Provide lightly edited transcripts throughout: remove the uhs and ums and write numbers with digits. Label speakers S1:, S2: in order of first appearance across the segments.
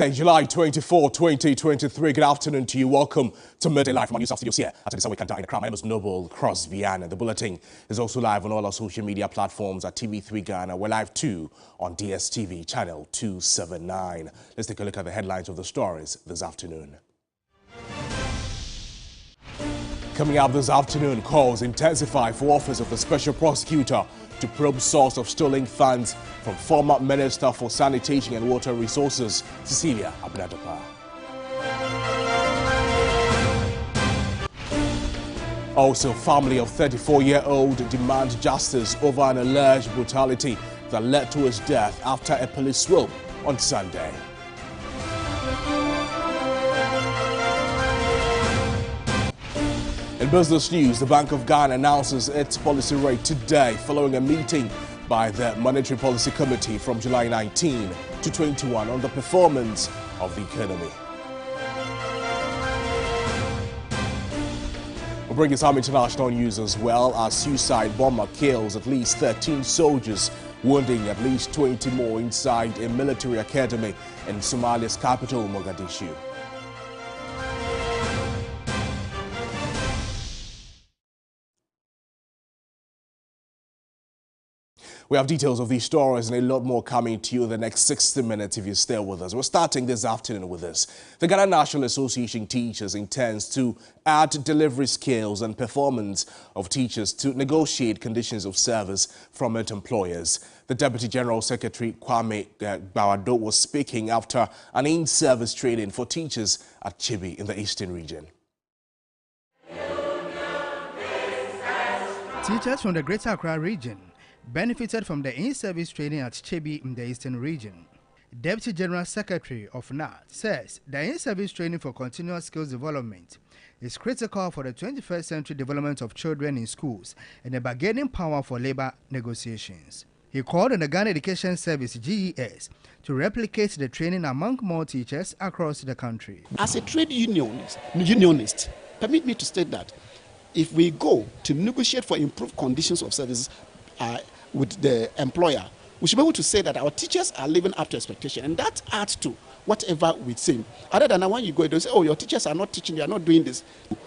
S1: July 24, 2023. Good afternoon to you. Welcome to Midday Live from our news studios here at the Sunway Canter in the Crown. My name is Noble Crosby, and the bulletin is also live on all our social media platforms at TV3 Ghana. We're live too on DSTV channel 279. Let's take a look at the headlines of the stories this afternoon. Coming up this afternoon, calls intensify for Office of the Special Prosecutor to probe source of stolen funds from former Minister for Sanitation and Water Resources, Cecilia Abinadapa. Also, family of 34-year-old demand justice over an alleged brutality that led to his death after a police swoop on Sunday. In business news, the Bank of Ghana announces its policy rate today following a meeting by the Monetary Policy Committee from July 19 to 21 on the performance of the economy. We'll bring you some international news as well. A suicide bomber kills at least 13 soldiers, wounding at least 20 more inside a military academy in Somalia's capital, Mogadishu. We have details of these stories and a lot more coming to you in the next 60 minutes if you stay with us. We're starting this afternoon with this. The Ghana National Association Teachers intends to add delivery skills and performance of teachers to negotiate conditions of service from its employers. The Deputy General Secretary Kwame Bawado was speaking after an in-service training for teachers at Chibi in the Eastern region.
S2: Teachers from the Greater Accra region benefited from the in-service training at Chibi in the Eastern region. Deputy General Secretary of NAT says the in-service training for continuous skills development is critical for the 21st century development of children in schools and the bargaining power for labor negotiations. He called on the Ghana Education Service GES to replicate the training among more teachers across the country.
S3: As a trade unionist, permit me to state that if we go to negotiate for improved conditions of services with the employer, we should be able to say that our teachers are living up to expectation, and that adds to whatever we say. Other than that, when you go, they say, oh, your teachers are not teaching, they are not doing this.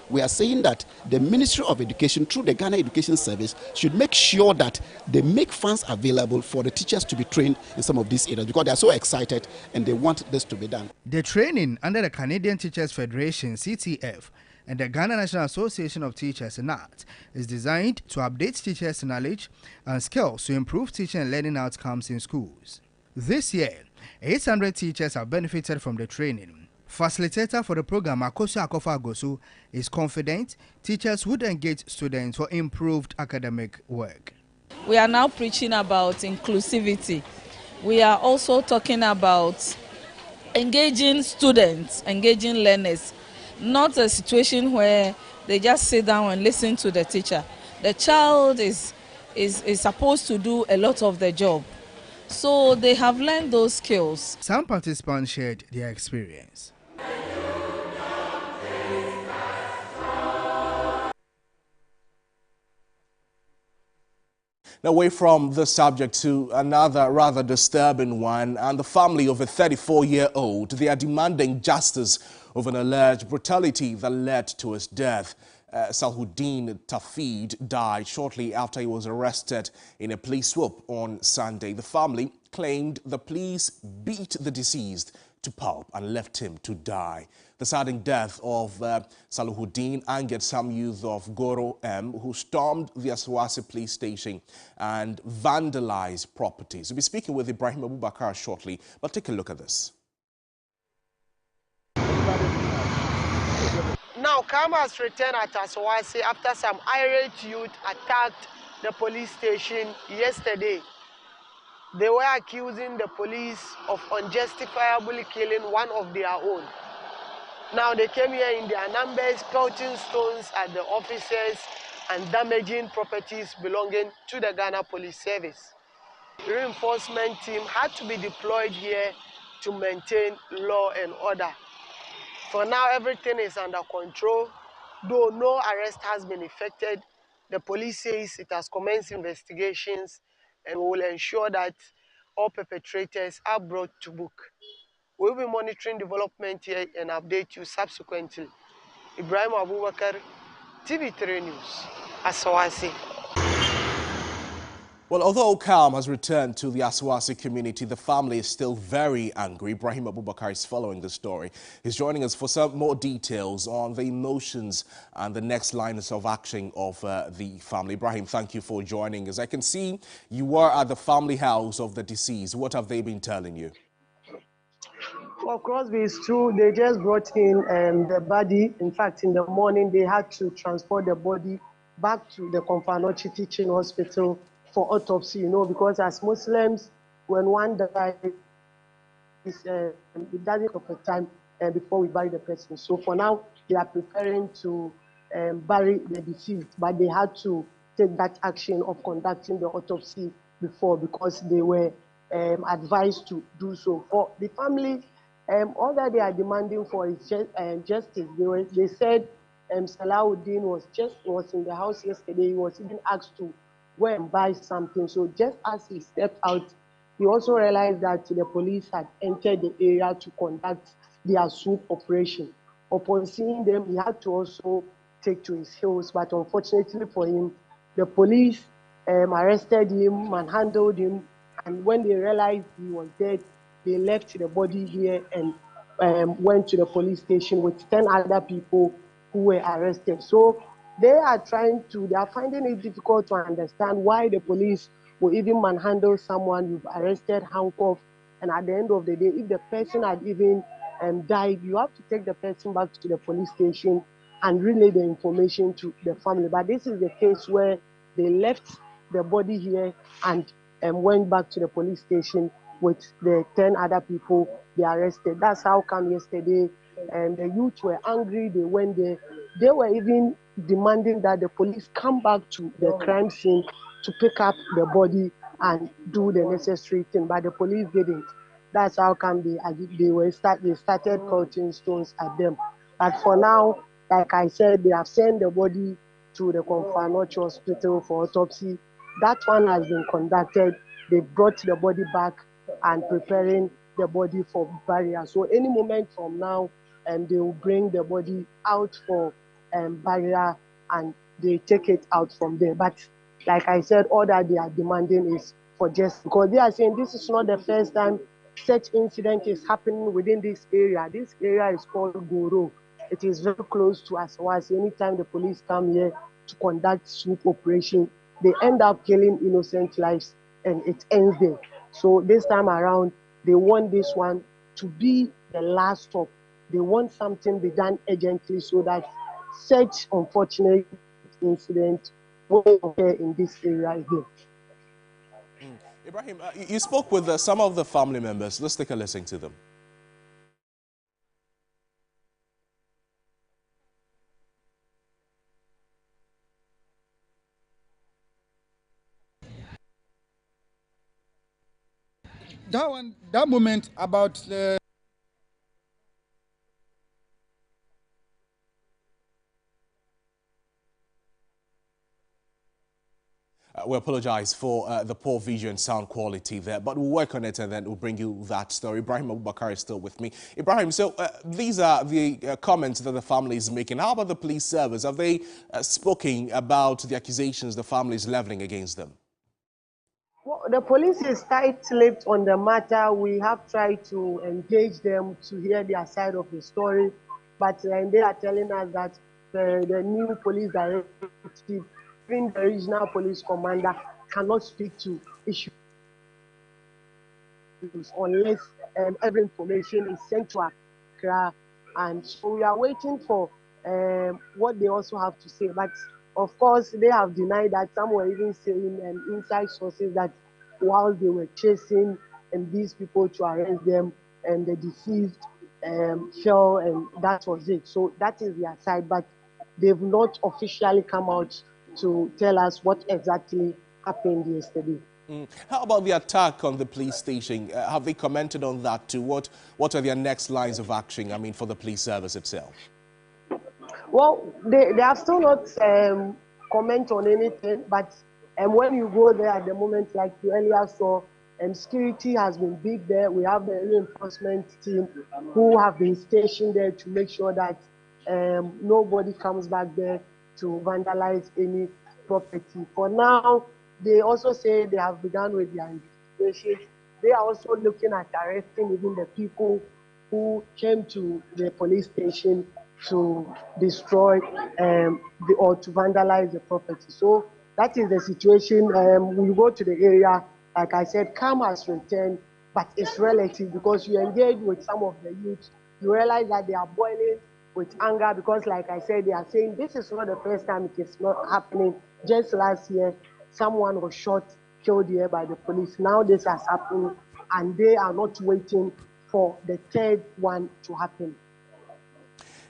S3: We are saying that the Ministry of Education, through the Ghana Education Service, should make sure that they make funds available for the teachers to be trained in some of these areas, because they are so excited and they want this to be done.
S2: The training under the Canadian Teachers Federation, CTF, and the Ghana National Association of Teachers, NAT, is designed to update teachers' knowledge and skills to improve teaching and learning outcomes in schools. This year, 800 teachers have benefited from the training. Facilitator for the program, Akoso Akofa Agosu, is confident teachers would engage students for improved academic work.
S4: We are now preaching about inclusivity. We are also talking about engaging students, engaging learners. Not a situation where they just sit down and listen to the teacher. The child is supposed to do a lot of the job. So they have learned those skills.
S2: Some participants shared their experience.
S1: Now, away from this subject to another rather disturbing one, and the family of a 34-year-old, they are demanding justice over an alleged brutality that led to his death. Salhuddin Tafid died shortly after he was arrested in a police swoop on Sunday. The family claimed the police beat the deceased to pulp and left him to die. The sudden death of Salhuddin angered some youth of Goro M who stormed the Aswasi police station and vandalized properties. We'll be speaking with Ibrahim Abubakar shortly, but take a look at this.
S5: Now, calm has returned at Aswasi after some irate youth attacked the police station yesterday. They were accusing the police of unjustifiably killing one of their own. Now, they came here in their numbers, pelting stones at the officers and damaging properties belonging to the Ghana Police Service. The reinforcement team had to be deployed here to maintain law and order. For now, everything is under control. Though no arrest has been effected, the police says it has commenced investigations and will ensure that all perpetrators are brought to book. We'll be monitoring development here and update you subsequently. Ibrahim Abubakar, TV3 News, Asawasi.
S1: Well, although calm has returned to the Asawasi community, the family is still very angry. Ibrahim Abubakar is following the story. He's joining us for some more details on the emotions and the next lines of action of the family. Ibrahim, thank you for joining us. I can see you were at the family house of the deceased. What have they been telling you?
S5: Well, Crosby, it's true. They just brought in the body. In fact, in the morning, they had to transport the body back to the Komfo-Anokye Teaching Hospital for autopsy, because as Muslims, when one dies, it doesn't take a time before we bury the person. So for now, they are preparing to bury the deceased, but they had to take that action of conducting the autopsy before because they were advised to do so. For the family, all that they are demanding for is justice. They said Salahuddin was in the house yesterday. He was even asked to go and buy something. So just as he stepped out, he also realized that the police had entered the area to conduct their swoop operation. Upon seeing them, he had to also take to his heels. But unfortunately for him, the police arrested him, manhandled him, and when they realized he was dead, they left the body here and went to the police station with 10 other people who were arrested. So they are finding it difficult to understand why the police will even manhandle someone you've arrested, handcuffed, and at the end of the day, if the person had even died, you have to take the person back to the police station and relay the information to the family. But this is the case where they left the body here and went back to the police station with the 10 other people they arrested. That's how come yesterday the youth were angry. They went there. They were even demanding that the police come back to the crime scene to pick up the body and do the necessary thing, but the police didn't. That's how come they started pelting stones at them. But for now, like I said, they have sent the body to the Komfo-Anokye Hospital for autopsy. That one has been conducted. They brought the body back and preparing the body for burial. So any moment from now, they will bring the body out for burial and they take it out from there. But like I said, all that they are demanding is for justice, because they are saying this is not the first time such incident is happening within this area. This area is called Goro. It is very close to Asawasi. Anytime the police come here to conduct swoop operation, they end up killing innocent lives and it ends there. So this time around, they want this one to be the last stop. They want something be done urgently so that such unfortunate incident won't occur in this area again.
S1: Ibrahim, you spoke with some of the family members. Let's take a listen to them.
S6: That moment about the
S1: we apologize for the poor visual and sound quality there, but we'll work on it and then we'll bring you that story. Ibrahim Abubakar is still with me. Ibrahim, so these are the comments that the family is making. How about the police service? Have they spoken about the accusations the family is leveling against them?
S5: Well, the police is tight-lipped on the matter. We have tried to engage them to hear their side of the story, but they are telling us that the new police director, even the regional police commander, cannot speak to issues unless every information is sent to Accra. And so we are waiting for what they also have to say. But of course, they have denied that. Some were even saying inside sources that while they were chasing these people to arrest them, and the deceased fell, and that was it. So that is their side, but they've not officially come out to tell us what exactly happened yesterday.
S1: How about the attack on the police station? Have they commented on that too? What are their next lines of action, I mean, for the police service itself?
S5: Well, they have still not comment on anything, but when you go there at the moment, like you earlier saw, and security has been big there. We have the area enforcement team who have been stationed there to make sure that nobody comes back there to vandalize any property. For now, they also say they have begun with their investigations. They are also looking at arresting even the people who came to the police station to destroy or to vandalize the property. So that is the situation. We go to the area, like I said, calm has returned, but it's relative because you engage with some of the youth, you realize that they are boiling with anger because, like I said, they are saying this is not the first time it is not happening. Just last year, someone was shot, killed here by the police. Now this has happened, and they are not waiting for the third one to happen.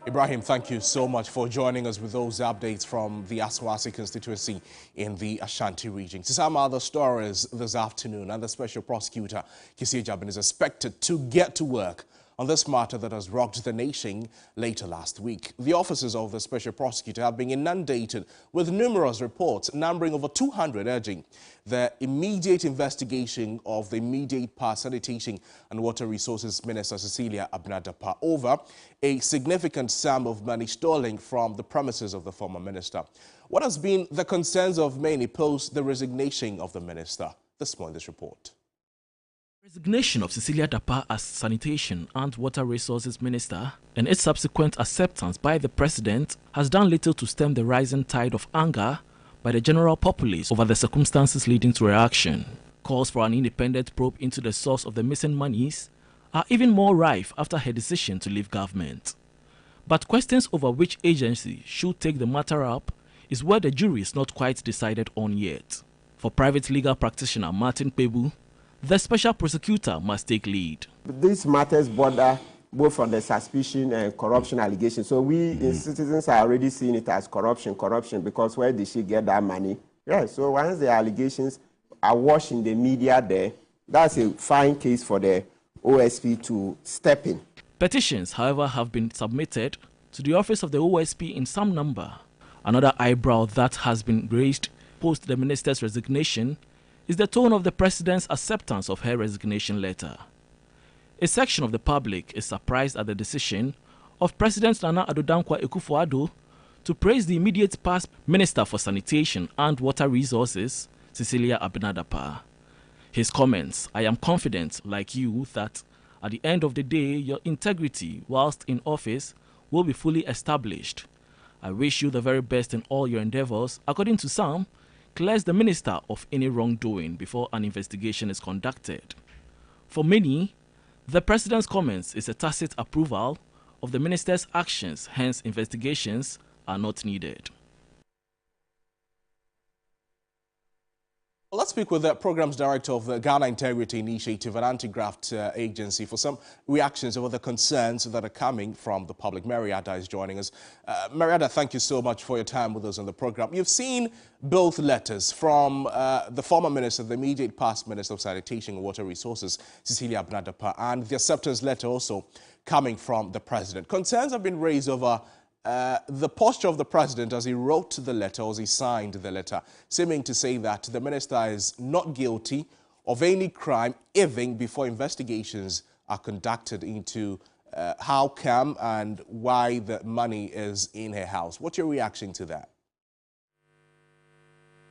S1: Ibrahim, thank you so much for joining us with those updates from the Asawase constituency in the Ashanti region. To some other stories this afternoon, and the Special Prosecutor, Kissi Jabin, is expected to get to work on this matter that has rocked the nation later last week. The offices of the Special Prosecutor have been inundated with numerous reports, numbering over 200, urging the immediate investigation of the immediate past Sanitation and Water Resources Minister Cecilia Abena-Dapaah over a significant sum of money stolen from the premises of the former minister. What has been the concerns of many post the resignation of the minister? This morning, this report.
S7: Resignation of Cecilia Dapaah as Sanitation and Water Resources Minister and its subsequent acceptance by the President has done little to stem the rising tide of anger by the general populace over the circumstances leading to reaction. Calls for an independent probe into the source of the missing monies are even more rife after her decision to leave government. But questions over which agency should take the matter up is where the jury is not quite decided on yet. For private legal practitioner Martin Pebu, the Special Prosecutor must take lead.
S8: These matters border both on the suspicion and corruption allegations. So we citizens are already seeing it as corruption, because where did she get that money? Yeah, so once the allegations are washed in the media there, that's a fine case for the OSP to step in.
S7: Petitions, however, have been submitted to the office of the OSP in some number. Another eyebrow that has been raised post the minister's resignation is the tone of the President's acceptance of her resignation letter. A section of the public is surprised at the decision of President Nana Addo Dankwa Akufo-Addo to praise the immediate past Minister for Sanitation and Water Resources, Cecilia Abena-Dapaah. His comments, "I am confident, like you, that at the end of the day, your integrity whilst in office will be fully established. I wish you the very best in all your endeavors," according to some, clears the minister of any wrongdoing before an investigation is conducted. For many, the President's comments is a tacit approval of the minister's actions, hence investigations are not needed.
S1: Let's speak with the Programs Director of the Ghana Integrity Initiative, an anti-graft agency, for some reactions over the concerns that are coming from the public. Mariada is joining us. Mariada, thank you so much for your time with us on the program. You've seen both letters from the former minister, the immediate past Minister of Sanitation and Water Resources, Cecilia Abena-Dapaah, and the acceptance letter also coming from the President. Concerns have been raised over the posture of the President as he wrote the letter, or as he signed the letter, seeming to say that the minister is not guilty of any crime even before investigations are conducted into how come and why the money is in her house. What's your reaction to that?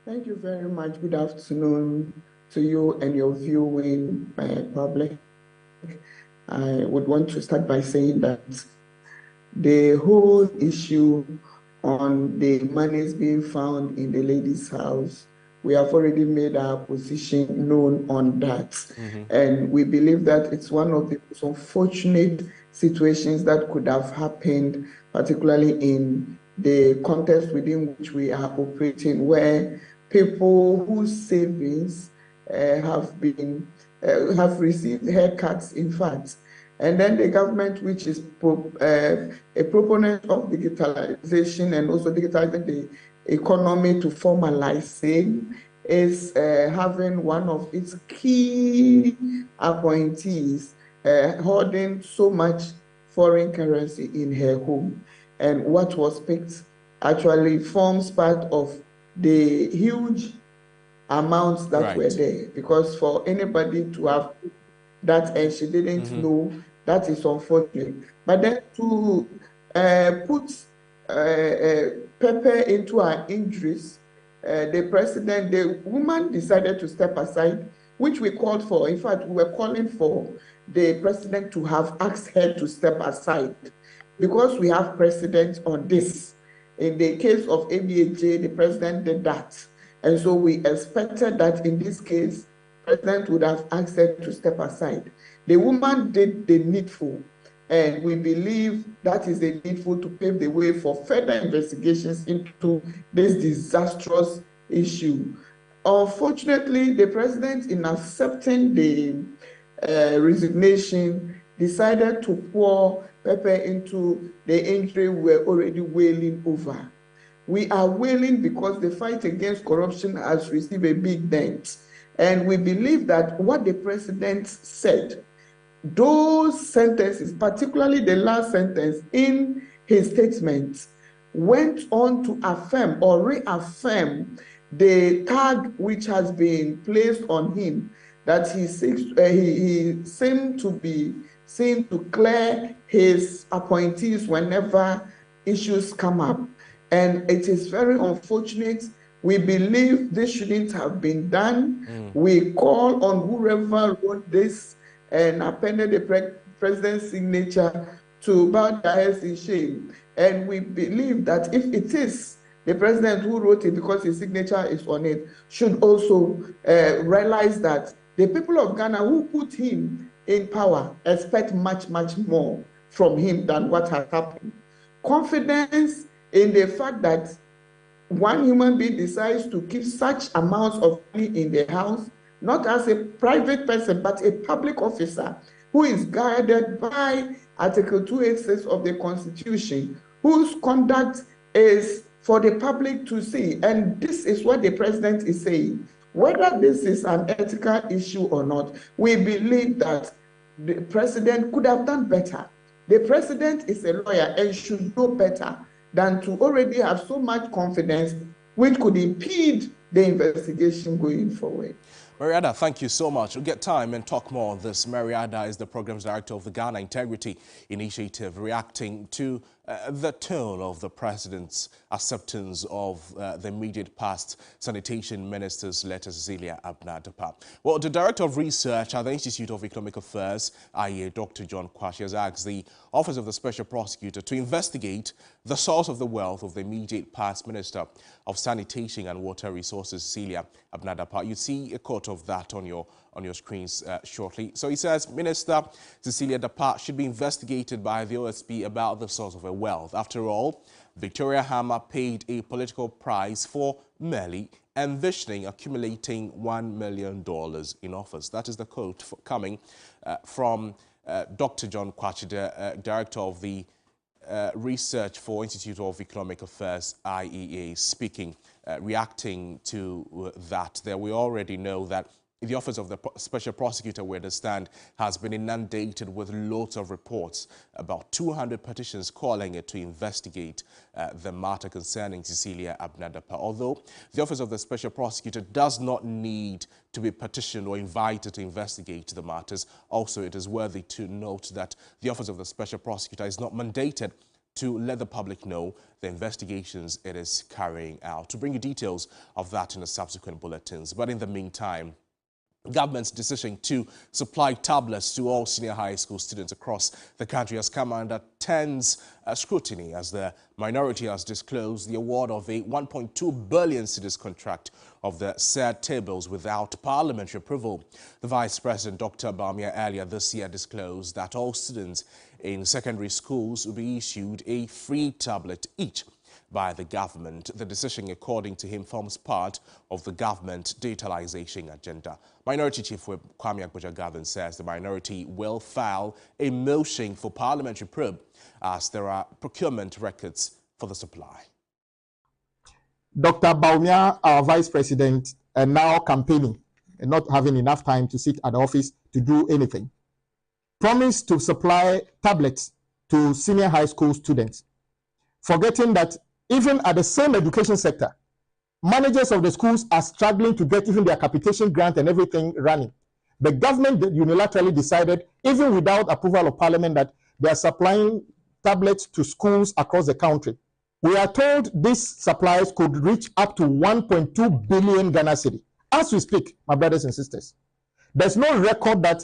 S9: Thank you very much. Good afternoon to you and your viewing public. I would want to start by saying that the whole issue on the monies being found in the lady's house, we have already made our position known on that. And we believe that it's one of the most unfortunate situations that could have happened, particularly in the context within which we are operating, where people whose savings have received haircuts, in fact. And then the government, which is a proponent of digitalization and also digitalizing the economy to formalizing, is having one of its key appointees holding so much foreign currency in her home. And what was picked actually forms part of the huge amounts that were there, because for anybody to have that and she didn't know, that is unfortunate. But then to put pepper into her injuries, the woman decided to step aside, which we called for. In fact, we were calling for the president to have asked her to step aside, because we have precedent on this. In the case of ABHJ, the president did that. And so we expected that in this case, the president would have asked her to step aside. The woman did the needful, and we believe that is the needful to pave the way for further investigations into this disastrous issue. Unfortunately, the president, in accepting the resignation, decided to pour pepper into the injury we were already wailing over. We are wailing because the fight against corruption has received a big dent. And we believe that what the president said, those sentences, particularly the last sentence in his statement, went on to affirm or reaffirm the tag which has been placed on him, that he seemed to be seen to clear his appointees whenever issues come up. And it is very unfortunate. We believe this shouldn't have been done. We call on whoever wrote this and appended the president's signature to bow their heads in shame. And we believe that if it is the president who wrote it, because his signature is on it, should also realize that the people of Ghana who put him in power expect much, much more from him than what has happened. Confidence in the fact that one human being decides to keep such amounts of money in the house, not as a private person, but a public officer who is guided by Article 286 of the Constitution, whose conduct is for the public to see. And this is what the president is saying. Whether this is an ethical issue or not, we believe that the president could have done better. The president is a lawyer and should know better than to already have so much confidence, which could impede the investigation going forward.
S1: Mariada, thank you so much. We'll get time and talk more on this. Mariada is the Programs Director of the Ghana Integrity Initiative, reacting to the tone of the President's acceptance of the immediate past Sanitation Minister's letter, Cecilia Abnah-Dapaah. Well, the Director of Research at the Institute of Economic Affairs, IEA, Dr. John Kwasi, has asked the Office of the Special Prosecutor to investigate the source of the wealth of the immediate past Minister of Sanitation and Water Resources, Cecilia Abnah-Dapaah. You see a quote of that on your screens shortly. So he says Minister Cecilia Dapaah should be investigated by the OSP about the source of her wealth. After all, Victoria Hammer paid a political price for merely envisioning accumulating $1 million in office. That is the quote coming from Dr. John Kwasi, the Director of the Research for Institute of Economic Affairs, IEA, speaking, reacting to that. There we already know that the Office of the Special Prosecutor, we understand, has been inundated with loads of reports, about 200 petitions calling it to investigate the matter concerning Cecilia Abnah-Dapaah. Although the Office of the Special Prosecutor does not need to be petitioned or invited to investigate the matters, also it is worthy to note that the Office of the Special Prosecutor is not mandated to let the public know the investigations it is carrying out. To bring you details of that in the subsequent bulletins. But in the meantime, government's decision to supply tablets to all senior high school students across the country has come under tense scrutiny as the minority has disclosed the award of a 1.2 billion cedis contract of the said tables without parliamentary approval. The Vice President, Dr. Bawumia, earlier this year disclosed that all students in secondary schools will be issued a free tablet each by the government. The decision, according to him, forms part of the government digitalization agenda. Minority Chief Whip Kwame Agboja-Garvin says the minority will file a motion for parliamentary probe as there are procurement records for the supply.
S10: Dr. Bawumia, our Vice President, and now campaigning and not having enough time to sit at the office to do anything, promised to supply tablets to senior high school students, forgetting that even at the same education sector, managers of the schools are struggling to get even their capitation grant and everything running. The government unilaterally decided, even without approval of parliament, that they are supplying tablets to schools across the country. We are told these supplies could reach up to 1.2 billion Ghana cedi. As we speak, my brothers and sisters, there's no record that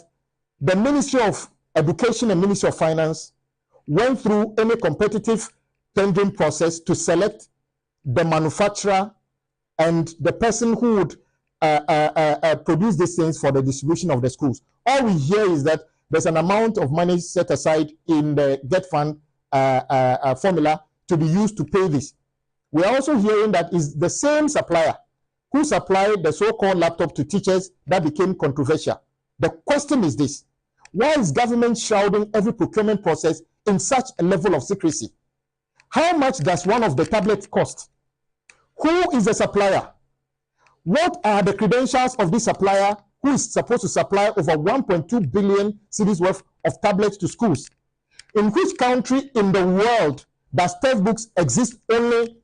S10: the Ministry of Education and Ministry of Finance went through any competitive tendering process to select the manufacturer and the person who would produce these things for the distribution of the schools. All we hear is that there's an amount of money set aside in the Get Fund formula to be used to pay this. We are also hearing that is the same supplier who supplied the so-called laptop to teachers that became controversial. The question is this: why is government shrouding every procurement process in such a level of secrecy? How much does one of the tablets cost? Who is the supplier? What are the credentials of this supplier who is supposed to supply over 1.2 billion cedis worth of tablets to schools? In which country in the world does textbooks exist only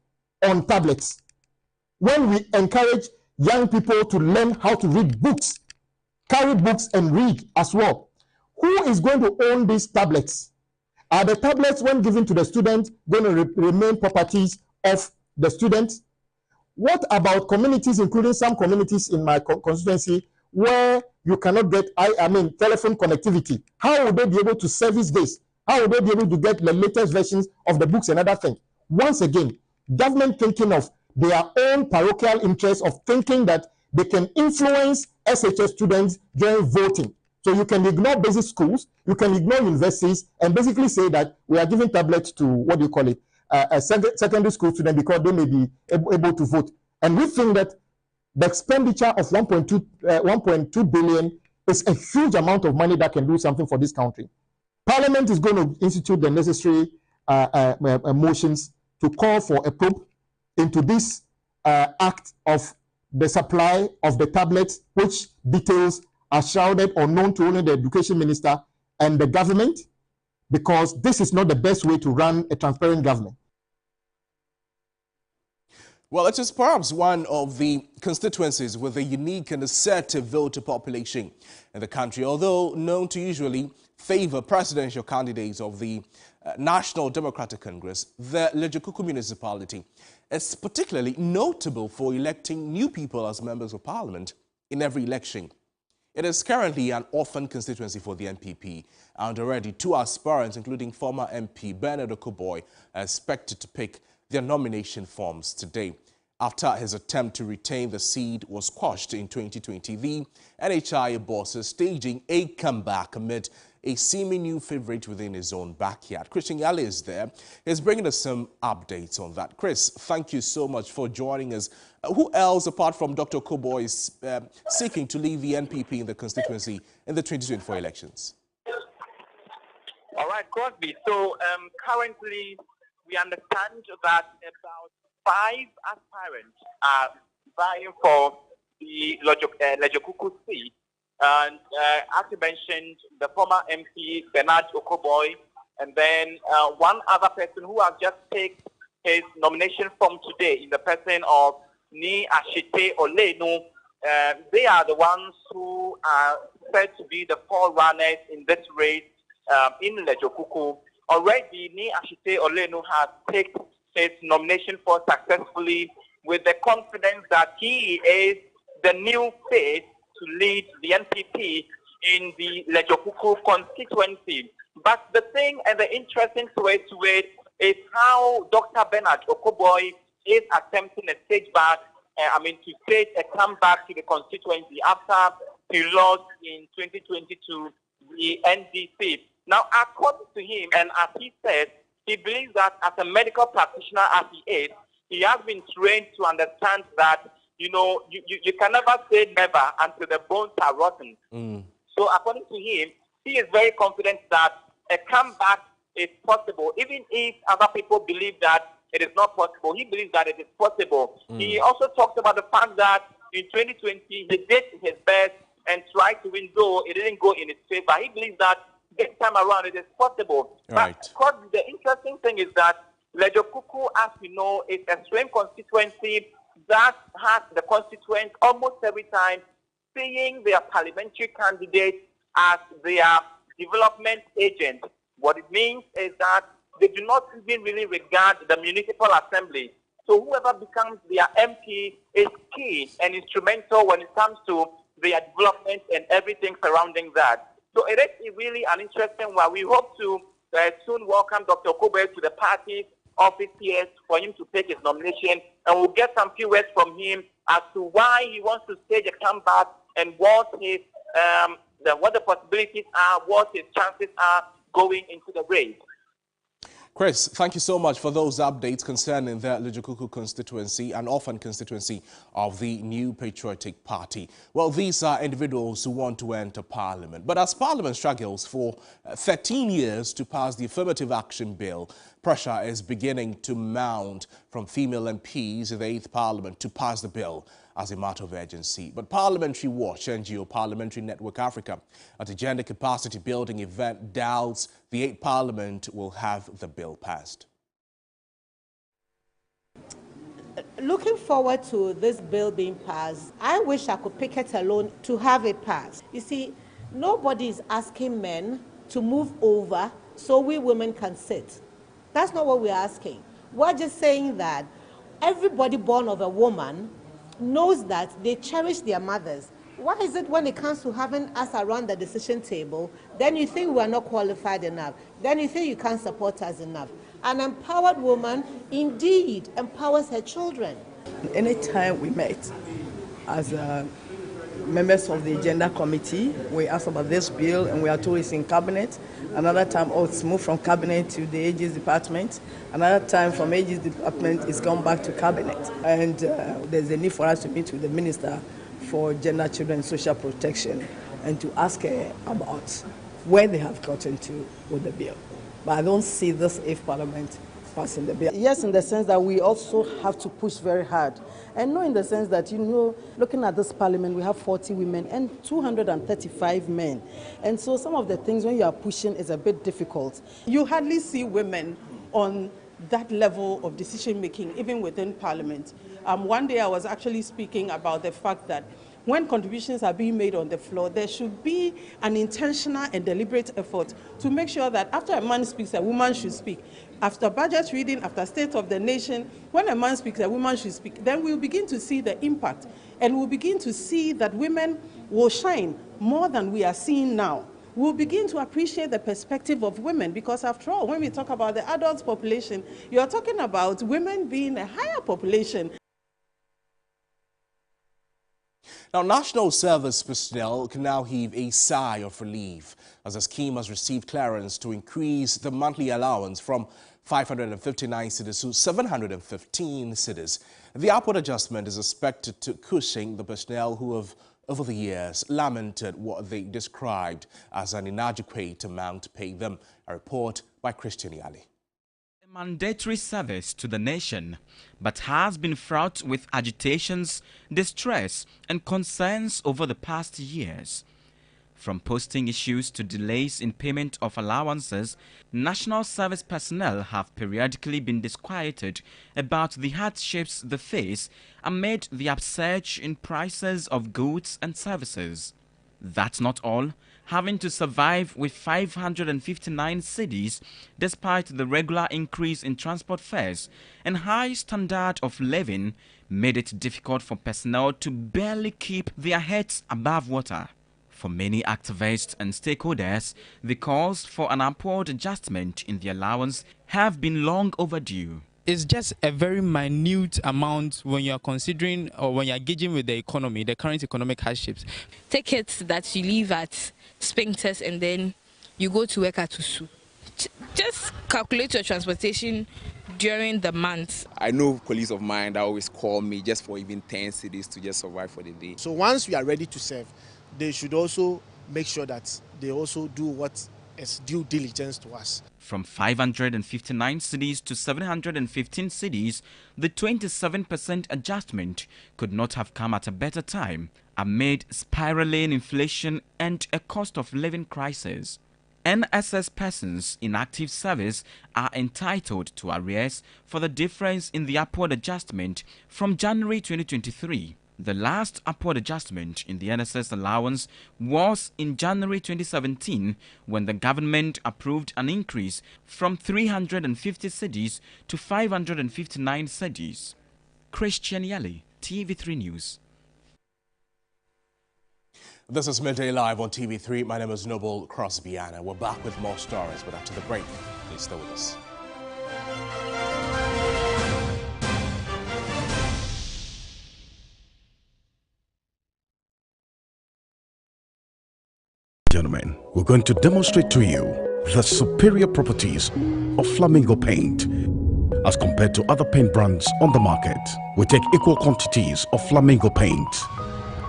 S10: on tablets? When we encourage young people to learn how to read books, carry books and read as well, who is going to own these tablets? Are the tablets, when given to the student, going to remain properties of the student? What about communities, including some communities in my constituency, where you cannot get telephone connectivity? How would they be able to service this? How would they be able to get the latest versions of the books and other things? Once again, government thinking of their own parochial interests, of thinking that they can influence SHS students during voting. So you can ignore basic schools, you can ignore universities, and basically say that we are giving tablets to, secondary school students because they may be able to vote. And we think that the expenditure of 1.2 billion is a huge amount of money that can do something for this country. Parliament is going to institute the necessary motions to call for a probe into this act of the supply of the tablets, which details are shrouded or known to only the education minister and the government, because this is not the best way to run a transparent government.
S1: Well, it is perhaps one of the constituencies with a unique and assertive voter population in the country, although known to usually favor presidential candidates of the National Democratic Congress. The Lejekuku municipality is particularly notable for electing new people as members of parliament in every election. It is currently an orphan constituency for the NPP, and already two aspirants, including former MP Bernard Okoboy, are expected to pick their nomination forms today. After his attempt to retain the seat was quashed in 2020, the NHI boss is staging a comeback amid a seeming new favorite within his own backyard. Christian Yale is there. He's bringing us some updates on that. Chris, thank you so much for joining us. Who else, apart from Dr. Okoboy, is seeking to lead the NPP in the constituency in the 2024 elections?
S11: All right, Crosby. So currently, we understand that about 5 aspirants are vying for the Lejekuku seat. And as you mentioned, the former MP, Bernard Okoboy, and then one other person who has just taken his nomination form today in the person of Ni Ashite Olenu. They are the ones who are said to be the forerunners in this race in Lejekuku. Already, Ni Ashite Olenu has taken his nomination form successfully with the confidence that he is the new face to lead the NPP in the Lejekuku constituency. But the thing and the interesting twist to it is how Dr. Bernard Okoboy is attempting a stage a comeback to the constituency after he lost in 2022 the NDC. Now, according to him, and as he said, he believes that as a medical practitioner as he is, he has been trained to understand that you can never say never until the bones are rotten. So according to him, he is very confident that a comeback is possible. Even if other people believe that it is not possible, he believes that it is possible. He also talks about the fact that in 2020, he did his best and tried to win, though it didn't go in his favor. He believes that this time around it is possible.
S1: Right.
S11: But the interesting thing is that Lejekuku, as we know, is a swing constituency that has the constituents almost every time seeing their parliamentary candidates as their development agent. What it means is that they do not even really regard the municipal assembly. So whoever becomes their MP is key and instrumental when it comes to their development and everything surrounding that. So it is really an interesting one. We hope to soon welcome Dr. Kobe to the party's office here for him to take his nomination, and we'll get some few words from him as to why he wants to stage a comeback and what his what the possibilities are, what his chances are going into the race.
S1: Chris, thank you so much for those updates concerning the Lujukuku constituency and Orphan constituency of the New Patriotic Party. Well, these are individuals who want to enter Parliament. But as Parliament struggles for 13 years to pass the Affirmative Action Bill, pressure is beginning to mount from female MPs in the 8th Parliament to pass the bill as a matter of urgency. But Parliamentary Watch, NGO Parliamentary Network Africa, at a gender capacity building event, doubts the 8th Parliament will have the bill passed.
S12: Looking forward to this bill being passed, I wish I could pick it alone to have it passed. You see, nobody is asking men to move over so we women can sit. That's not what we're asking. We're just saying that everybody born of a woman knows that they cherish their mothers. Why is it when it comes to having us around the decision table, then you think we are not qualified enough? Then you think you can't support us enough? An empowered woman indeed empowers her children.
S13: Anytime we met as members of the Gender Committee, we asked about this bill and we are told it's in Cabinet. Another time, it's moved from Cabinet to the Ages Department. Another time, from Ages Department, it's gone back to Cabinet. And there's a need for us to meet with the Minister for Gender, Children and Social Protection and to ask her about where they have gotten to with the bill. But I don't see this 8th Parliament passing the bill.
S14: Yes, in the sense that we also have to push very hard. And no, in the sense that, you know, looking at this parliament, we have 40 women and 235 men. And so some of the things when you are pushing is a bit difficult.
S15: You hardly see women on that level of decision making, even within parliament. One day I was actually speaking about the fact that when contributions are being made on the floor, there should be an intentional and deliberate effort to make sure that after a man speaks, a woman should speak. After budget reading, after State of the Nation, when a man speaks, a woman should speak. Then we'll begin to see the impact, and we'll begin to see that women will shine more than we are seeing now. We'll begin to appreciate the perspective of women, because after all, when we talk about the adult population, you're talking about women being a higher population.
S1: Now, National Service personnel can now heave a sigh of relief as the scheme has received clearance to increase the monthly allowance from 559 cedis to 715 cedis. The upward adjustment is expected to cushion the personnel who have, over the years, lamented what they described as an inadequate amount to pay them. A report by Christian Yali.
S16: Mandatory service to the nation, but has been fraught with agitations, distress and concerns over the past years. From posting issues to delays in payment of allowances, national service personnel have periodically been disquieted about the hardships they face amid the upsurge in prices of goods and services. That's not all. Having to survive with 559 cedis despite the regular increase in transport fares and high standard of living made it difficult for personnel to barely keep their heads above water. For many activists and stakeholders, the calls for an upward adjustment in the allowance have been long overdue.
S17: It's just a very minute amount when you're considering or when you're gauging with the economy, the current economic hardships.
S18: Tickets that you leave at Spinkters and then you go to work at Tusu. Just calculate your transportation during the month.
S19: I know colleagues of mine that always call me just for even 10 cedis to just survive for the day.
S20: So once we are ready to serve, they should also make sure that they also do what is due diligence to us.
S16: From 559 cedis to 715 cedis, the 27% adjustment could not have come at a better time amid spiraling inflation and a cost of living crisis. NSS persons in active service are entitled to arrears for the difference in the upward adjustment from January 2023. The last upward adjustment in the NSS allowance was in January 2017 when the government approved an increase from 350 cedis to 559 cedis. Christian Yali, TV3 News.
S1: This is Midday Live on TV3. My name is Noble Crosby-Anna. We're back with more stories, but after the break, please stay with us.
S21: Gentlemen, we're going to demonstrate to you the superior properties of Flamingo paint as compared to other paint brands on the market. We take equal quantities of Flamingo paint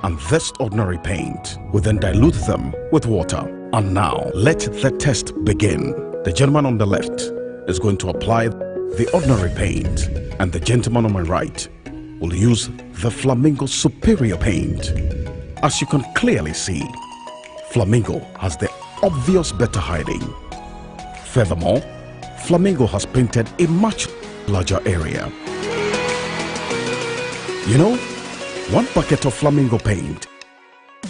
S21: and this ordinary paint. We then dilute them with water. And now, let the test begin. The gentleman on the left is going to apply the ordinary paint, and the gentleman on my right will use the Flamingo Superior paint. As you can clearly see, Flamingo has the obvious better hiding. Furthermore, Flamingo has painted a much larger area. You know, 1 bucket of Flamingo paint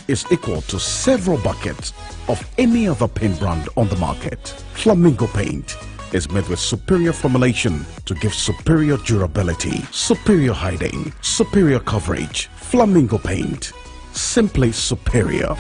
S21: is equal to several buckets of any other paint brand on the market. Flamingo paint is made with superior formulation to give superior durability, superior hiding, superior coverage. Flamingo paint, simply superior.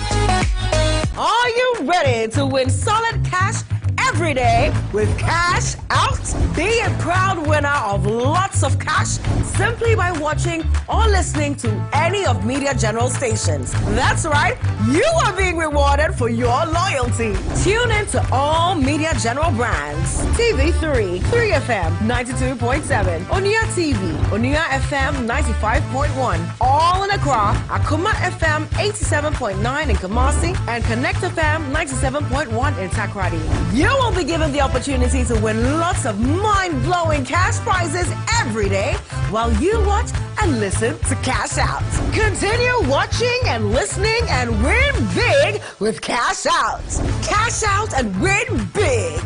S22: Are you ready to win solid cash every day with Cash Out? Be a proud winner of lots of cash simply by watching or listening to any of Media General stations. That's right, you are being rewarded for your loyalty. Tune in to all Media General brands. TV3, 3FM 92.7, Onia TV, Onia FM 95.1, all in Accra, Akuma FM 87.9 in Kumasi, and Connect FM 97.1 in Takoradi. You will be given the opportunity to win lots of mind-blowing cash prizes every day while you watch and listen to Cash Out. Continue watching and listening and win big with Cash Out. Cash Out and win big.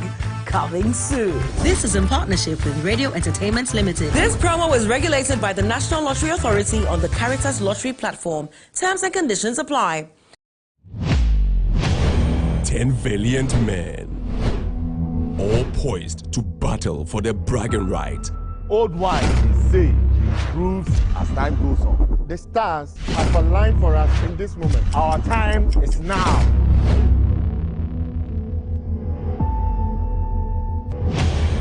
S22: Coming soon.
S23: This is in partnership with Radio Entertainment Limited.
S22: This promo is regulated by the National Lottery Authority on the Caritas Lottery platform. Terms and conditions apply.
S24: 10 valiant men, all poised to battle for their bragging right.
S25: Old wine is say improves as time goes on. The stars have aligned for us in this moment. Our time is now.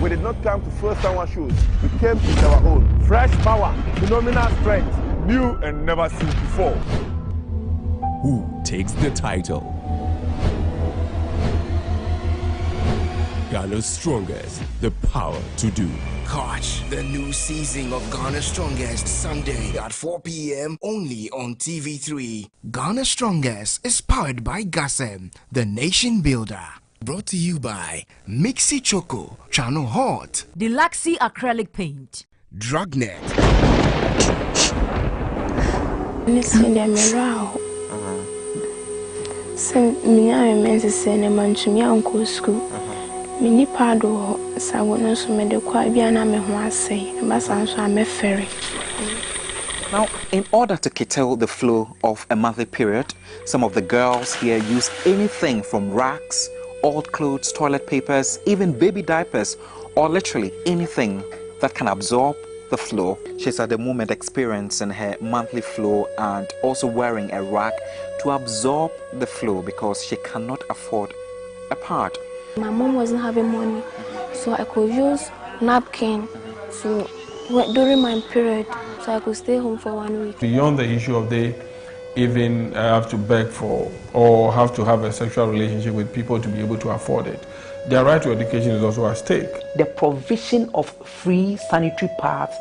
S25: We did not come to first hour shows. We came with our own. Fresh power, phenomenal strength, new and never seen before.
S24: Who takes the title? Ghana's Strongest, the power to do.
S26: Catch the new season of Ghana's Strongest Sunday at 4 p.m. only on TV3. Ghana's Strongest is powered by Gasem, the nation builder. Brought to you by Mixi Choco, Channel Hot,
S23: Deluxy Acrylic Paint,
S26: Drugnet.
S27: Now, in order to curtail the flow of a monthly period, some of the girls here use anything from rags, old clothes, toilet papers, even baby diapers, or literally anything that can absorb the flow. She's at the moment experiencing her monthly flow and also wearing a rag to absorb the flow because she cannot afford a pad.
S28: My mom wasn't having money, so I could use napkin during my period, so I could stay home for 1 week.
S29: Beyond the issue of they even have to beg for or have to have a sexual relationship with people to be able to afford it, their right to education is also at stake.
S30: The provision of free sanitary pads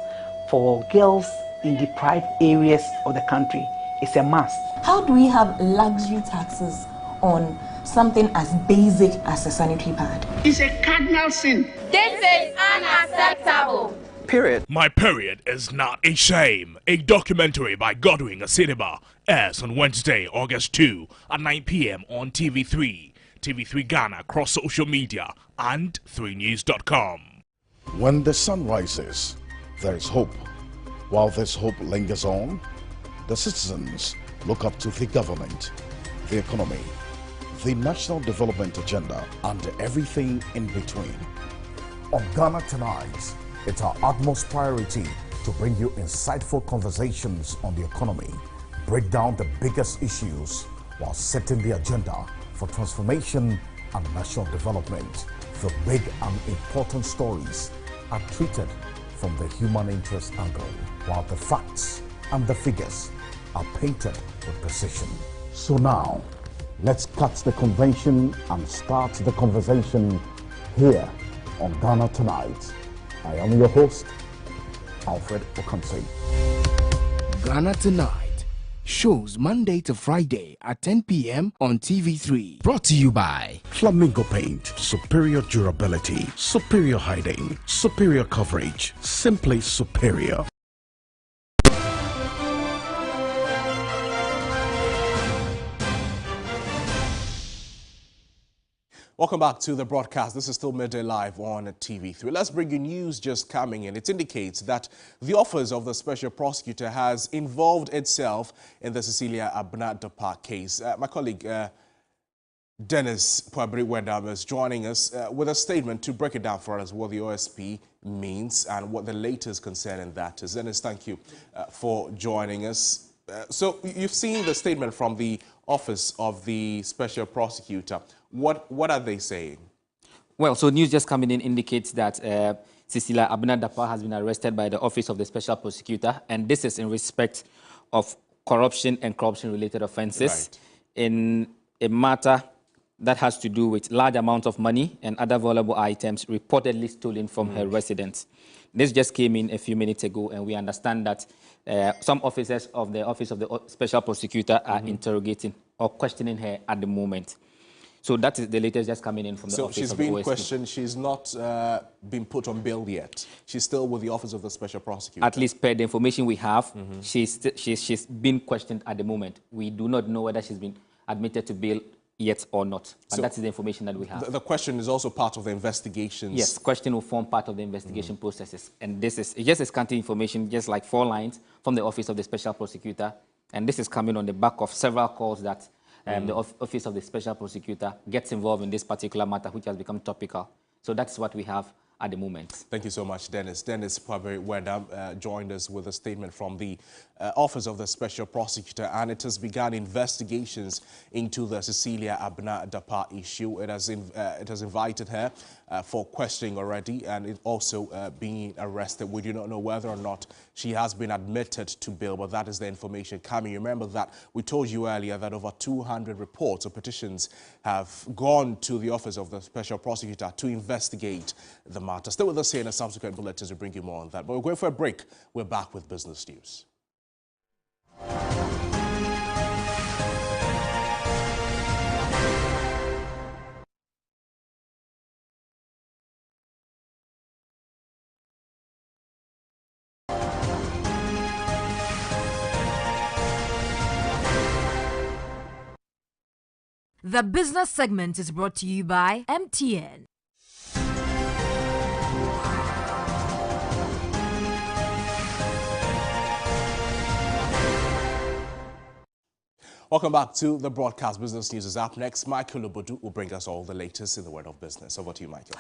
S30: for girls in deprived areas of the country is a must.
S31: How do we have luxury taxes on something as basic as a sanitary pad?
S32: It's a cardinal sin.
S33: This is unacceptable.
S27: Period.
S34: My Period is Not a Shame. A documentary by Godwin Asineba airs on Wednesday, August 2 at 9 p.m. on TV3. TV3 Ghana across social media and 3news.com.
S21: When the sun rises, there is hope. While this hope lingers on, the citizens look up to the government, the economy, the national development agenda, and everything in between.
S2: On Ghana Tonight, it's our utmost priority to bring you insightful conversations on the economy, break down the biggest issues while setting the agenda for transformation and national development. The big and important stories are treated from the human interest angle, while the facts and the figures are painted with precision. So now, let's cut the convention and start the conversation here on Ghana Tonight. I am your host, Alfred Okamsi.
S26: Ghana Tonight shows Monday to Friday at 10 p.m. on TV3.
S21: Brought to you by Flamingo Paint. Superior durability, superior hiding, superior coverage, simply superior.
S1: Welcome back to the broadcast. This is still Midday Live on TV3. Let's bring you news just coming in. It indicates that the office of the special prosecutor has involved itself in the Cecilia Abena Dapaah case. My colleague Dennis Puabri-Wendam is joining us with a statement to break it down for us what the OSP means and what the latest concern in that is. Dennis, thank you for joining us. So you've seen the statement from the office of the special prosecutor. What are they saying?
S3: Well, so news just coming in indicates that Cecilia Abena Dapaah has been arrested by the office of the special prosecutor, and this is in respect of corruption and corruption-related offences in a matter that has to do with large amounts of money and other valuable items reportedly stolen from her residence. This just came in a few minutes ago, and we understand that some officers of the office of the special prosecutor are interrogating or questioning her at the moment. So that is the latest just coming in from the office of the OSP. So she's been questioned.
S1: She's not been put on bail yet. She's still with the office of the special prosecutor.
S3: At least per the information we have, she's been questioned at the moment. We do not know whether she's been admitted to bail yet or not. But so that is the information that we have.
S1: The question is also part of the investigations.
S3: Yes, question will form part of the investigation processes. And this is just a scanty information, just like 4 lines from the office of the special prosecutor. And this is coming on the back of several calls that the office of the special prosecutor gets involved in this particular matter, which has become topical. So that's what we have at the moment.
S1: Thank you so much, Dennis. Dennis Puabri-Wendam joined us with a statement from the office of the special prosecutor, and it has begun investigations into the Cecilia Abena Dapaah issue. It has invited her for questioning already, and it also being arrested. We do not know whether or not she has been admitted to bail, but that is the information coming. Remember that we told you earlier that over 200 reports or petitions have gone to the office of the special prosecutor to investigate the matter. Stay with us here in a subsequent bulletin to bring you more on that. But we're going for a break. We're back with business news.
S23: The business segment is brought to you by MTN.
S1: Welcome back to the broadcast. Business News is up next. Michael Obodu will bring us all the latest in the world of business. Over to you, Michael.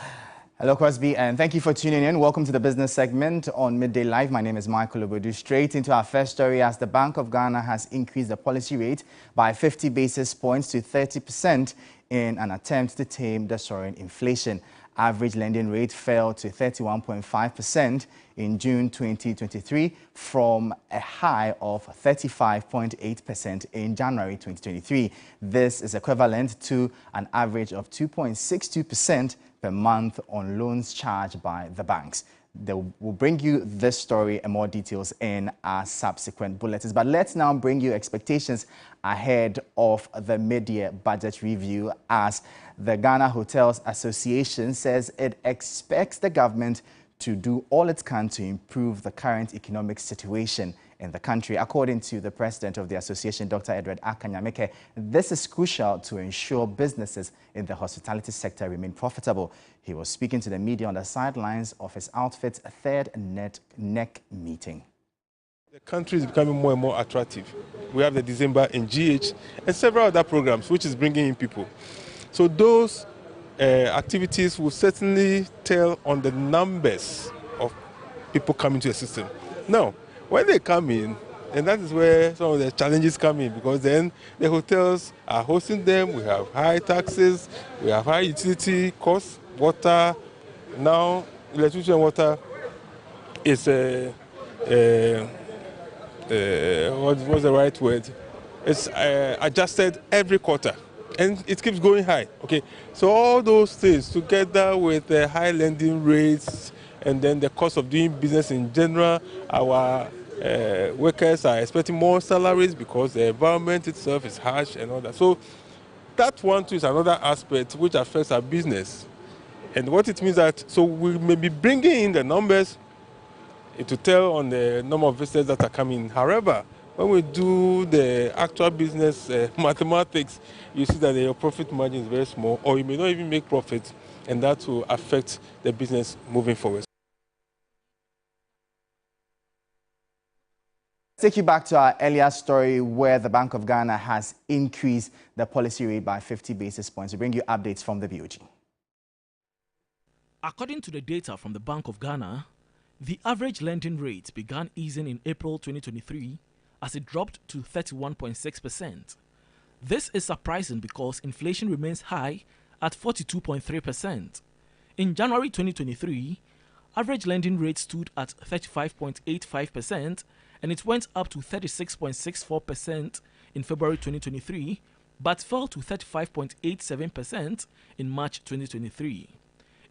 S4: Hello, Crosby, and thank you for tuning in. Welcome to the business segment on Midday Live. My name is Michael Obodu. Straight into our first story, as the Bank of Ghana has increased the policy rate by 50 basis points to 30% in an attempt to tame the soaring inflation. Average lending rate fell to 31.5% in June 2023 from a high of 35.8% in January 2023. This is equivalent to an average of 2.62% per month on loans charged by the banks. They will bring you this story and more details in our subsequent bulletins. But let's now bring you expectations ahead of the mid-year budget review, as the Ghana Hotels Association says it expects the government to do all it can to improve the current economic situation in the country. According to the president of the association, Dr. Edward Akanyameke, this is crucial to ensure businesses in the hospitality sector remain profitable. He was speaking to the media on the sidelines of his outfit's third NEC meeting.
S5: The country is becoming more and more attractive. We have the December in GH and several other programs which is bringing in people. So those activities will certainly tell on the numbers of people coming to the system. Now, when they come in, and that is where some of the challenges come in, because then the hotels are hosting them, we have high taxes, we have high utility costs, water. Now, electricity and water is what's the right word? It's adjusted every quarter, and it keeps going high. Okay, so all those things together with the high lending rates and then the cost of doing business in general, our workers are expecting more salaries because the environment itself is harsh and all that. So that one too is another aspect which affects our business. And what it means that, so we may be bringing in the numbers to tell on the number of visitors that are coming. However, when we do the actual business mathematics, you see that your profit margin is very small, or you may not even make profit, and that will affect the business moving forward.
S4: Take you back to our earlier story where the Bank of Ghana has increased the policy rate by 50 basis points. We bring you updates from the BOG.
S6: According to the data from the Bank of Ghana, the average lending rate began easing in April 2023 as it dropped to 31.6%. This is surprising because inflation remains high at 42.3%. In January 2023, average lending rate stood at 35.85% and it went up to 36.64% in February 2023, but fell to 35.87% in March 2023.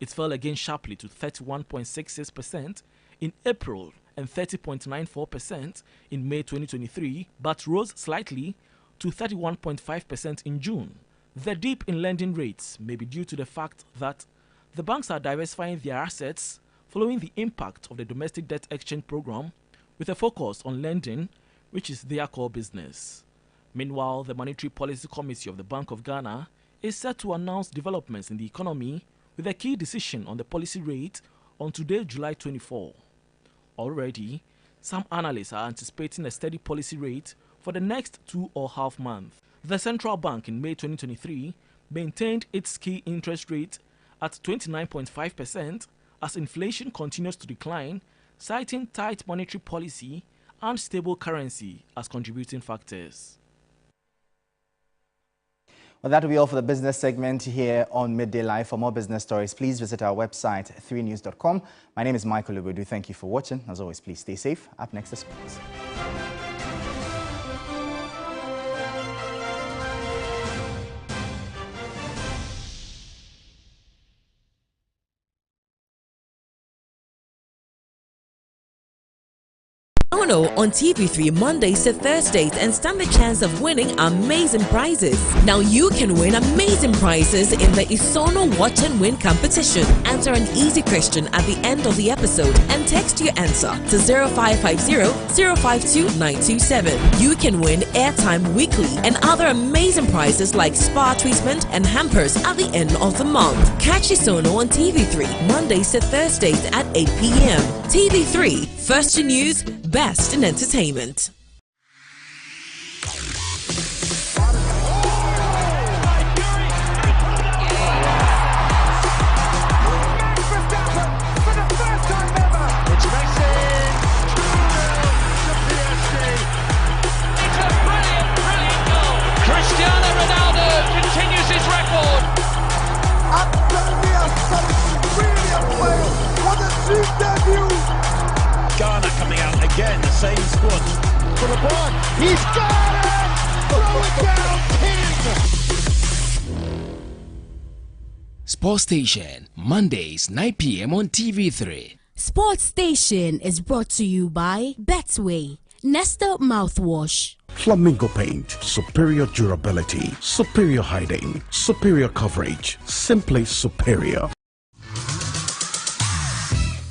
S6: It fell again sharply to 31.66% in April and 30.94% in May 2023, but rose slightly to 31.5% in June. The dip in lending rates may be due to the fact that the banks are diversifying their assets following the impact of the domestic debt exchange program with a focus on lending, which is their core business. Meanwhile, the Monetary Policy Committee of the Bank of Ghana is set to announce developments in the economy with a key decision on the policy rate on today, July 24. Already, some analysts are anticipating a steady policy rate for the next 2.5 months. The central bank in May 2023 maintained its key interest rate at 29.5% as inflation continues to decline, citing tight monetary policy and stable currency as contributing factors.
S4: Well, that will be all for the business segment here on Midday Live. For more business stories, please visit our website, 3news.com. My name is Michael Lubodu. Thank you for watching. As always, please stay safe. Up next is sports.
S7: On TV3 Mondays to Thursdays and stand the chance of winning amazing prizes. Now you can win amazing prizes in the Isono Watch and Win competition. Answer an easy question at the end of the episode and text your answer to 0550-052-927. You can win airtime weekly and other amazing prizes like spa treatment and hampers at the end of the month. Catch Isono on TV3 Mondays to Thursdays at 8 p.m. TV3, first in news, best in entertainment.
S8: Cristiano Ronaldo continues his record. What a dream debut! Ghana coming out again, the same squad. For the ball, he's got it! Throw it down, King!
S9: Sports Station, Mondays, 9 p.m. on TV3.
S10: Sports Station is brought to you by Betway, Nesta Mouthwash.
S21: Flamingo Paint, superior durability, superior hiding, superior coverage, simply superior.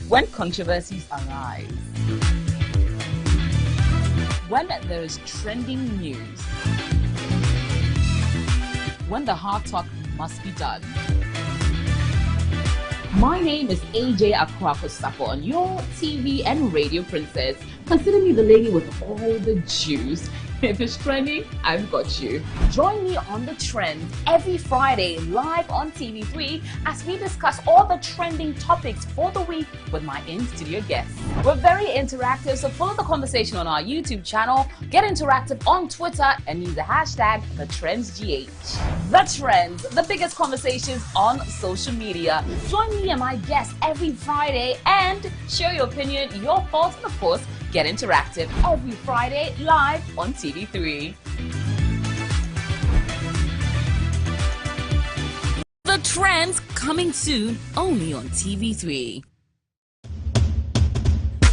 S11: When controversies arise, when there is trending news, when the hard talk must be done. My name is AJ Akwakosapo, and your TV and radio princess. Consider me the lady with all the juice. If it's trending, I've got you. Join me on The Trend every Friday live on TV3 as we discuss all the trending topics for the week with my in-studio guests. We're very interactive, so follow the conversation on our YouTube channel, get interactive on Twitter, and use the hashtag TheTrendsGH. The Trends, the biggest conversations on social media. Join me and my guests every Friday and share your opinion, your thoughts, and of course, get interactive every Friday live on TV3. The Trends coming soon only on TV3.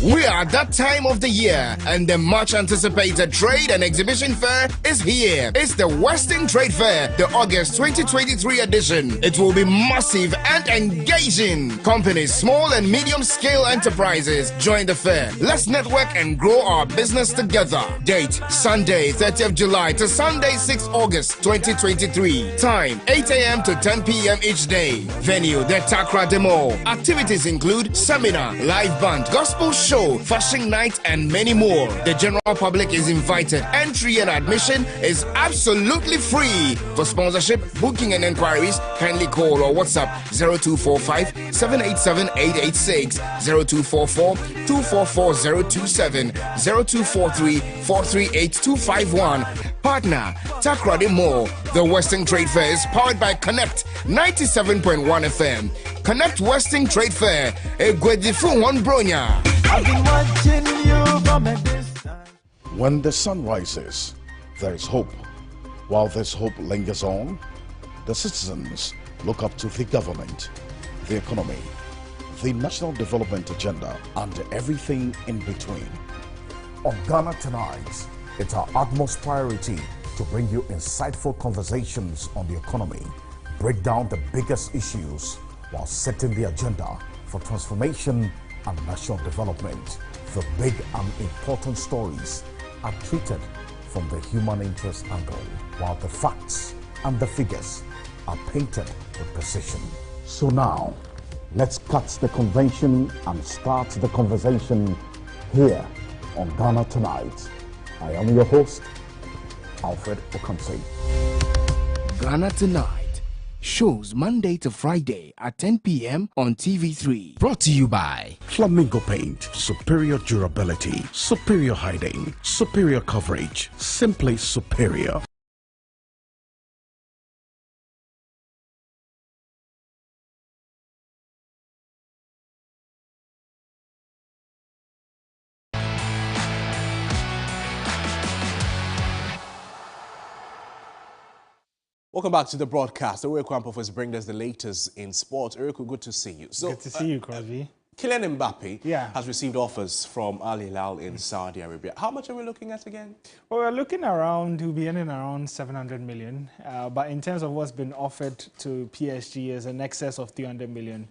S26: We are at that time of the year, and the much anticipated trade and exhibition fair is here. It's the Western Trade Fair, the August 2023 edition. It will be massive and engaging. Companies, small and medium scale enterprises, join the fair. Let's network and grow our business together. Date, Sunday 30th July to Sunday 6th August 2023. Time, 8 a.m. to 10 p.m. each day. Venue, the Takra Demo. Activities include seminar, live band, gospel show, fashion night, and many more. The general public is invited. Entry and admission is absolutely free. For sponsorship, booking, and inquiries, kindly call or WhatsApp 0245 787 886, 0244 244 027, 0243 438 251. Partner, Takrade Mall. The Western Trade Fair is powered by Connect 97.1 FM. Connect Western Trade Fair. Egwedifu one bronya.
S12: I've been watching you from a distance.
S21: When the sun rises, there is hope. While this hope lingers on, the citizens look up to the government, the economy, the national development agenda, and everything in between.
S2: On Ghana Tonight, it's our utmost priority to bring you insightful conversations on the economy, break down the biggest issues while setting the agenda for transformation and national development. The big and important stories are treated from the human interest angle, while the facts and the figures are painted with precision. So now, let's cut the convention and start the conversation here on Ghana Tonight. I am your host, Alfred Okamsi.
S26: Ghana Tonight. Shows Monday to Friday at 10 p.m. on TV3.
S21: Brought to you by Flamingo Paint. Superior durability, superior hiding, superior coverage, simply superior.
S1: Welcome back to the broadcast. Eric Kwampo is bringing us the latest in sports. Eric, good to see you.
S13: Good to see you, Crosby.
S1: Kylian Mbappe has received offers from Al Hilal in Saudi Arabia. How much are we looking at again?
S13: Well, we're looking around, he'll be earning around 700 million. But in terms of what's been offered to PSG is an excess of 300 million.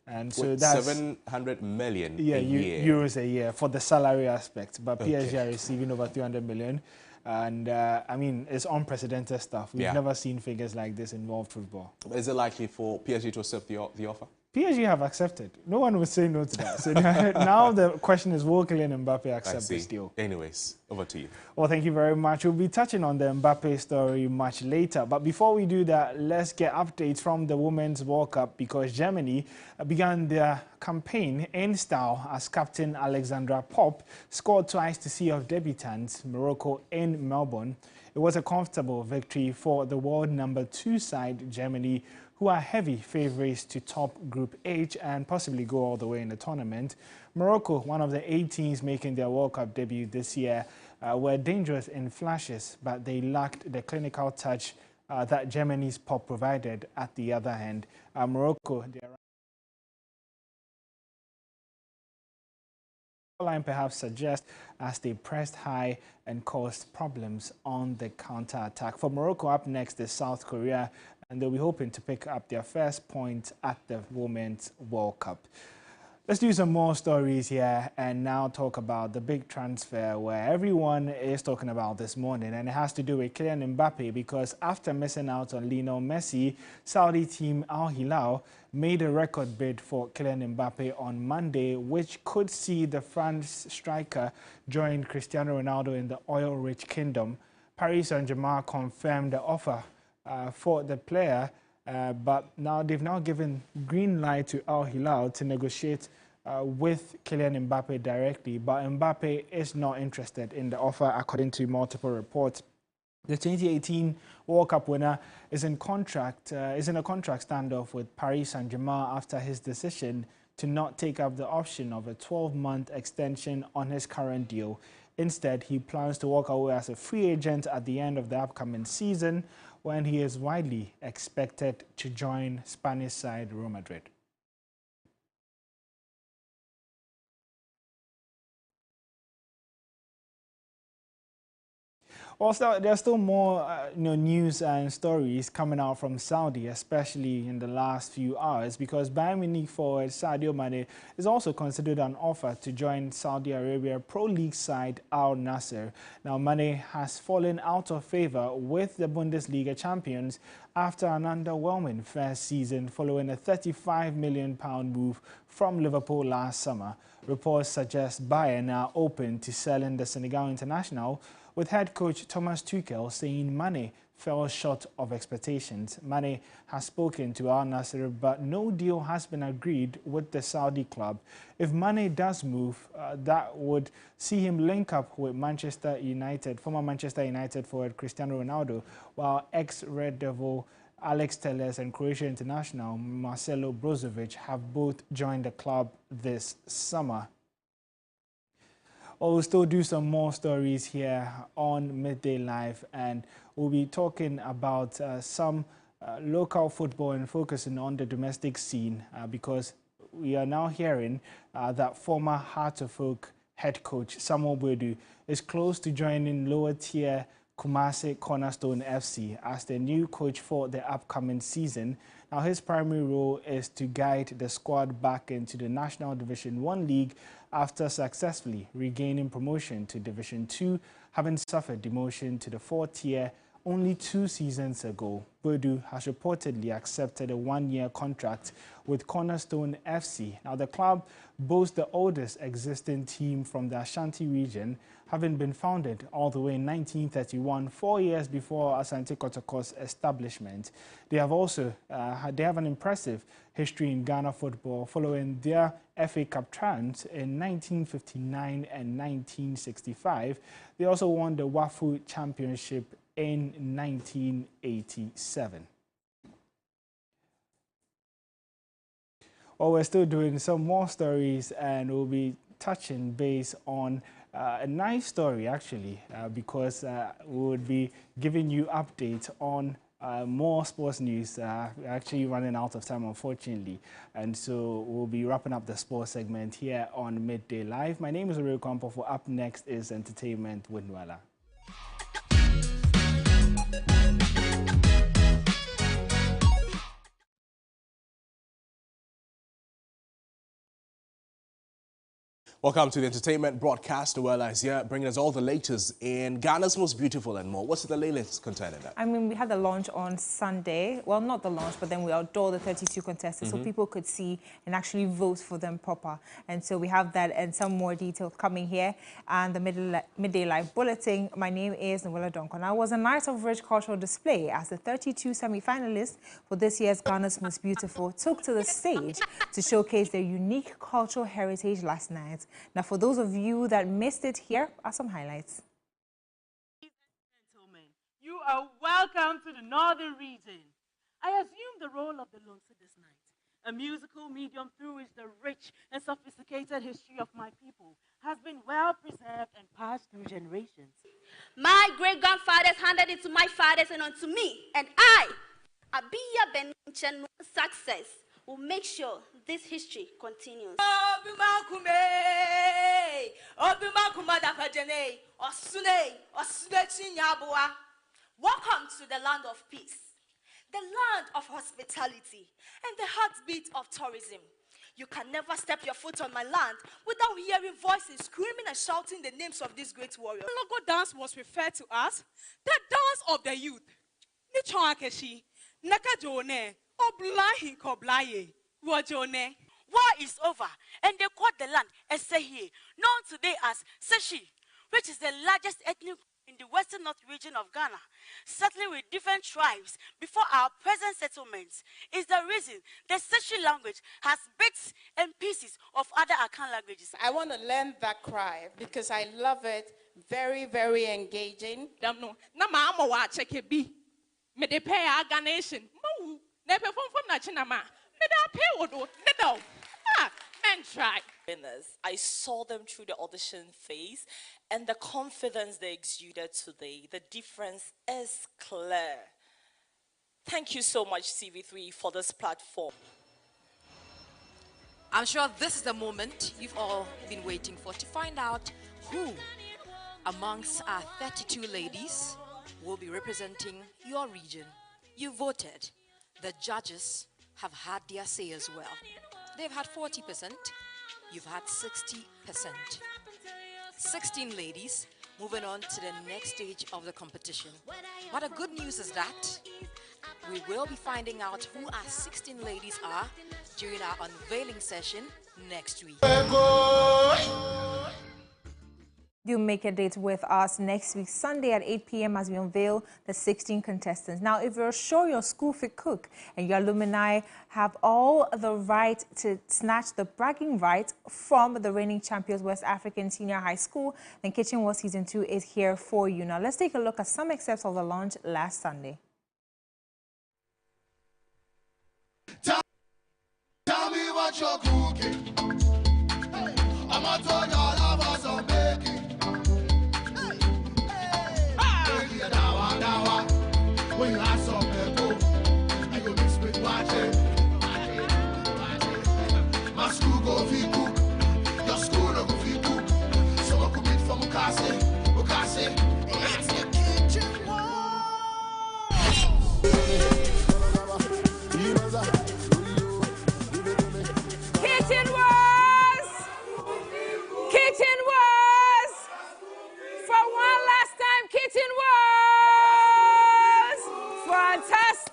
S13: And so that's
S1: 700 million a year.
S13: Euros a year for the salary aspect. But PSG are receiving over 300 million. And I mean, it's unprecedented stuff. We've never seen figures like this involved football.
S1: Is it likely for PSG to accept the offer?
S13: PSG have accepted. No one would say no to that. So now the question is, will Kylian Mbappe accept this deal?
S1: Anyways, over to you.
S13: Well, thank you very much. We'll be touching on the Mbappe story much later. But before we do that, let's get updates from the Women's World Cup, because Germany began their campaign in style as captain Alexandra Popp scored twice to sea of debutants Morocco in Melbourne. It was a comfortable victory for the world #2 side Germany, who are heavy favourites to top Group H and possibly go all the way in the tournament. Morocco, one of the 8 teams making their World Cup debut this year, were dangerous in flashes, but they lacked the clinical touch that Germany's Popp provided at the other hand. Morocco, their line perhaps suggests, as they pressed high and caused problems on the counter-attack. For Morocco, up next is South Korea, and they'll be hoping to pick up their first point at the Women's World Cup. Let's do some more stories here and now talk about the big transfer where everyone is talking about this morning, and it has to do with Kylian Mbappe, because after missing out on Lionel Messi, Saudi team Al Hilal made a record bid for Kylian Mbappe on Monday, which could see the France striker join Cristiano Ronaldo in the oil-rich kingdom. Paris Saint-Germain confirmed the offer for the player, but now they've given green light to Al Hilal to negotiate with Kylian Mbappe directly, but Mbappe is not interested in the offer, according to multiple reports. The 2018 World Cup winner is in a contract standoff with Paris Saint-Germain after his decision to not take up the option of a 12-month extension on his current deal. Instead, he plans to walk away as a free agent at the end of the upcoming season, when he is widely expected to join Spanish side Real Madrid. Also, there's still more news and stories coming out from Saudi, especially in the last few hours, because Bayern Munich forward Sadio Mane is also considered an offer to join Saudi Arabia Pro League side Al Nassr. Now, Mane has fallen out of favor with the Bundesliga champions after an underwhelming first season following a £35 million move from Liverpool last summer. Reports suggest Bayern are open to selling the Senegal international, with head coach Thomas Tuchel saying Mane fell short of expectations. Mane has spoken to Al Nassr, but no deal has been agreed with the Saudi club. If Mane does move, that would see him link up with Manchester United, former Manchester United forward Cristiano Ronaldo, while ex-Red Devil Alex Telles and Croatia international Marcelo Brozovic have both joined the club this summer. We'll still do some more stories here on Midday Live, and we'll be talking about some local football and focusing on the domestic scene, because we are now hearing that former Heart of Oak head coach Samuel Boadu is close to joining lower tier Kumasi Cornerstone FC as the new coach for the upcoming season. Now, his primary role is to guide the squad back into the National Division 1 League after successfully regaining promotion to Division 2, having suffered demotion to the 4th tier only 2 seasons ago. Boadu has reportedly accepted a 1-year contract with Cornerstone FC. Now, the club boasts the oldest existing team from the Ashanti region, having been founded all the way in 1931, 4 years before Asante Kotoko's establishment. They have also have an impressive history in Ghana football, following their FA Cup triumphs in 1959 and 1965. They also won the WAFU Championship in 1987. Well, we're still doing some more stories, and we'll be touching base on a nice story, actually, because we would be giving you updates on more sports news. We're actually running out of time, unfortunately, and so we'll be wrapping up the sports segment here on Midday Live. My name is Rio Kampo. For up next is Entertainment with Nwala.
S1: Welcome to the entertainment broadcast. Nwala is here, bringing us all the latest in Ghana's Most Beautiful and more. What's the latest concerning that?
S14: I mean, we had the launch on Sunday. Well, not the launch, but then we outdoor the 32 contestants so people could see and actually vote for them proper. And so we have that and some more details coming here. And the Midday Live Bulletin. My name is Nwala Donkon. Now, it was a night of rich cultural display as the 32 semi-finalists for this year's Ghana's Most Beautiful took to the stage to showcase their unique cultural heritage last night. Now, for those of you that missed it, here are some highlights.
S15: Ladies and gentlemen, you are welcome to the Northern region. I assume the role of the Lonso this night, a musical medium through which the rich and sophisticated history of my people has been well preserved and passed through generations.
S16: My great-grandfathers handed it to my fathers and onto me, and I, Abiya Beninchen, success will make sure this history continues. Welcome to the land of peace, the land of hospitality, and the heartbeat of tourism.
S17: You can never step your foot on my land without hearing voices screaming and shouting the names of these great warriors.
S18: Logo dance was referred to as the dance of the youth. Nichongakeshi, Nakajone, Oblahi Koblaye, Wajone.
S17: War is over, and they caught the land Esehi, known today as Seshi, which is the largest ethnic group in the western north region of Ghana, settling with different tribes before our present settlements, is the reason the Seshi language has bits and pieces of other Akan languages.
S19: I want to learn that cry because I love it. Very, very engaging.
S18: No, Nama Amawa check a B. Me de pay our Ghanaian. Mo, never from Nachinama. Me da pay wodo. No. Men try.
S20: I saw them through the audition phase and the confidence they exuded today. The difference is clear. Thank you so much, TV3, for this platform.
S23: I'm sure this is the moment you've all been waiting for to find out who amongst our 32 ladies will be representing your region. You voted. The judges have had their say as well. They've had 40%, you've had 60%. 16 ladies moving on to the next stage of the competition. But the good news is that we will be finding out who our 16 ladies are during our unveiling session next week.
S14: Do make a date with us next week, Sunday at 8 p.m. as we unveil the 16 contestants. Now, if you're sure your school fit cook and your alumni have all the right to snatch the bragging right from the reigning champions West African Senior High School, then Kitchen War Season 2 is here for you. Now, let's take a look at some excerpts of the launch last Sunday.
S22: Tell me what you're cooking. Hey, I'm not talking about some baking. When you have some people and you mix with watching, my school go fi cook, your school no go fi cook. So I could meet from Mukase, it's the kitchen war.
S14: Kitchen Wars! Kitchen Wars! For one last time, Kitchen Wars! Fantastic!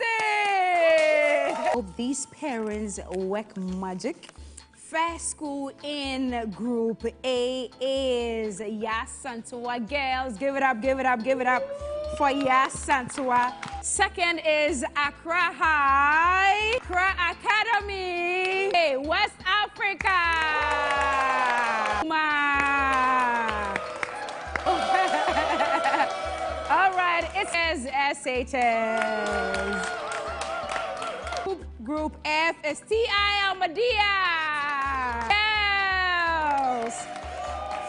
S24: These parents work magic. First school in Group A is Yasantua. Girls, give it up, give it up, give it up for Yasantua. Second is Accra High, Accra Academy, hey, West Africa. All right, it is SHS. Group F is TI Almadia. Girls.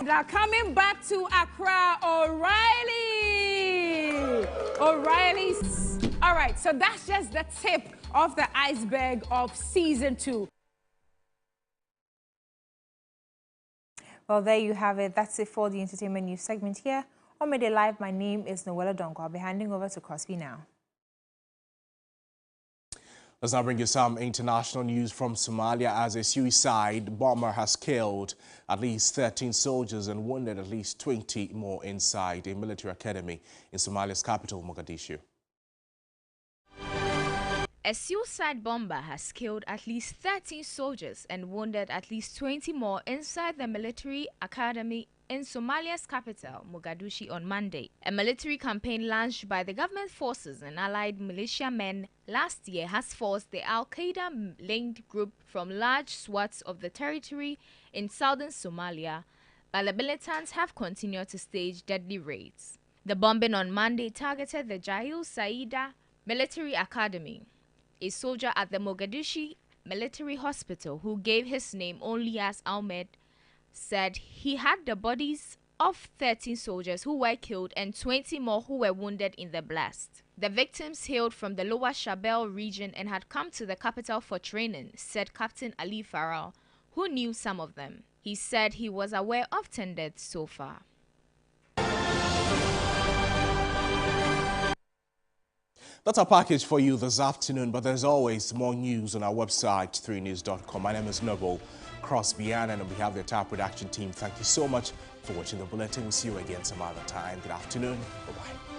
S24: Now coming back to Accra, O'Reilly's. All right, so that's just the tip of the iceberg of Season 2.
S14: Well, there you have it. That's it for the entertainment news segment here on Midday Live. My name is Noella Donko. I'll be handing over to Crosby now.
S1: Let's now bring you some international news from Somalia as a suicide bomber has killed at least 13 soldiers and wounded at least 20 more inside a military academy in Somalia's capital, Mogadishu.
S25: A suicide bomber has killed at least 13 soldiers and wounded at least 20 more inside the military academy in Somalia's capital, Mogadishu, on Monday. A military campaign launched by the government forces and allied militiamen last year has forced the Al-Qaeda-linked group from large swaths of the territory in southern Somalia, but the militants have continued to stage deadly raids. The bombing on Monday targeted the Jahil Saida Military Academy. A soldier at the Mogadishu Military Hospital, who gave his name only as Ahmed, said he had the bodies of 13 soldiers who were killed and 20 more who were wounded in the blast. The victims hailed from the lower Shabelle region and had come to the capital for training, said Captain Ali Farrell, who knew some of them. He said he was aware of 10 deaths so far.
S1: That's our package for you this afternoon, but there's always more news on our website, 3news.com. My name is Noble Crosby, and on behalf of the entire production team, thank you so much for watching the bulletin. We'll see you again some other time. Good afternoon. Bye-bye.